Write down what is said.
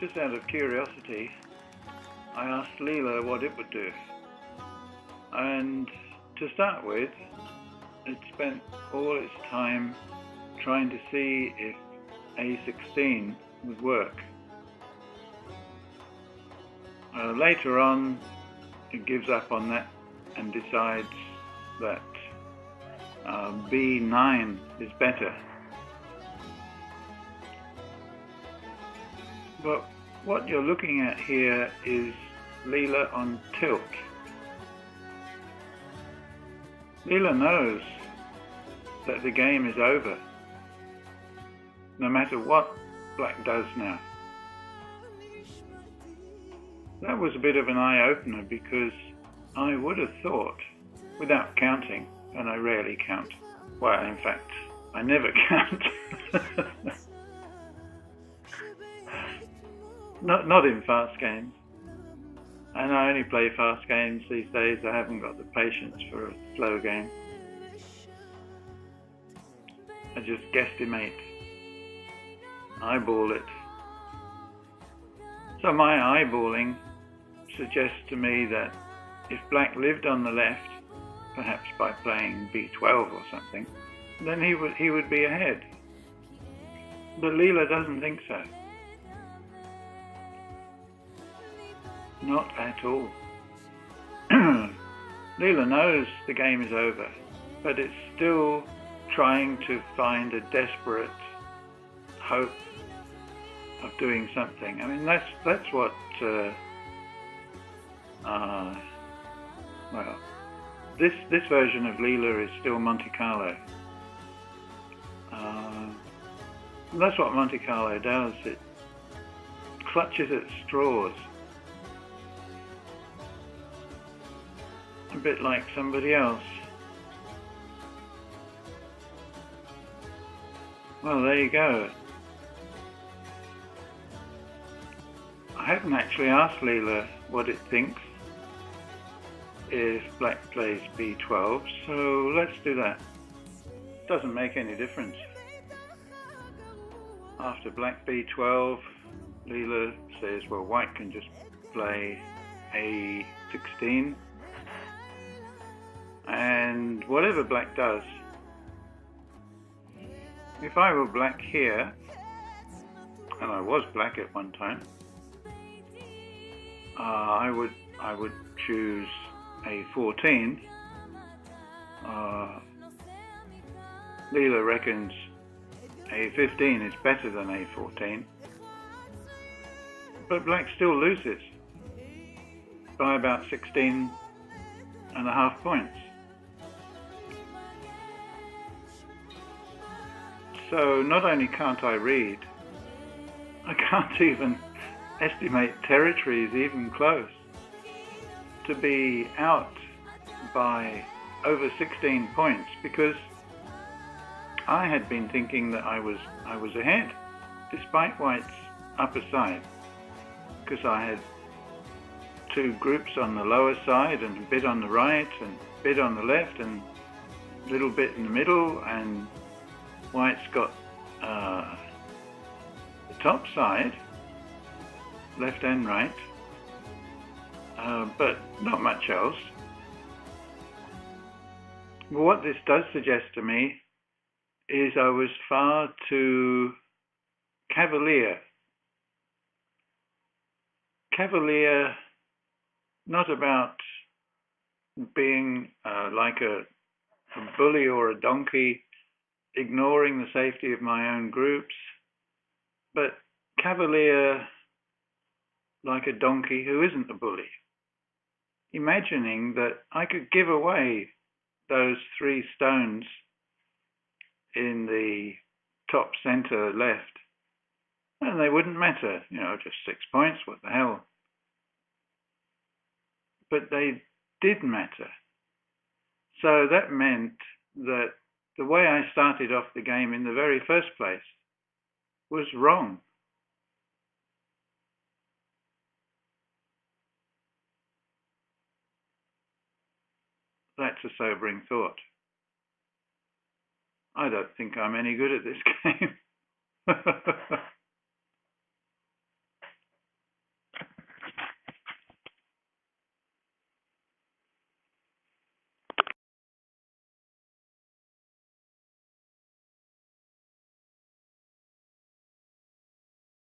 just out of curiosity, I asked Leela what it would do. And to start with, it spent all its time trying to see if A16 would work. Later on, it gives up on that and decides that B9 is better. But what you're looking at here is Leela on tilt. Leela knows that the game is over, no matter what black does now. That was a bit of an eye-opener because I would have thought, without counting, and I rarely count, well, in fact, I never count. Not in fast games. And I only play fast games these days. I haven't got the patience for a slow game. I just guesstimate, eyeball it. So my eyeballing suggests to me that if black lived on the left, perhaps by playing B12 or something, then he would be ahead. But Leela doesn't think so. Not at all. Leela knows the game is over, but it's still trying to find a desperate hope of doing something. I mean, that's what. Well, this version of Leela is still Monte Carlo. That's what Monte Carlo does. It clutches at straws. A bit like somebody else. Well, there you go. I haven't actually asked Leela what it thinks if black plays B12, so let's do that. Doesn't make any difference. After black B12, Leela says, well, white can just play A16. And whatever black does, if I were black here, and I was black at one time, I would choose A14. Leela reckons A15 is better than A14, but black still loses by about 16.5 points. So not only can't I read, I can't even estimate territories even close. To be out by over 16 points, because I had been thinking that I was ahead, despite white's upper side, because I had two groups on the lower side and a bit on the right and a bit on the left and a little bit in the middle, and white's got the top side, left and right, but not much else. But what this does suggest to me is I was far too cavalier. Cavalier, not about being like a bully or a donkey, ignoring the safety of my own groups, but cavalier like a donkey who isn't a bully, imagining that I could give away those 3 stones in the top center left, and they wouldn't matter, just 6 points, what the hell. But they did matter. So that meant that the way I started off the game in the very first place was wrong. That's a sobering thought. I don't think I'm any good at this game.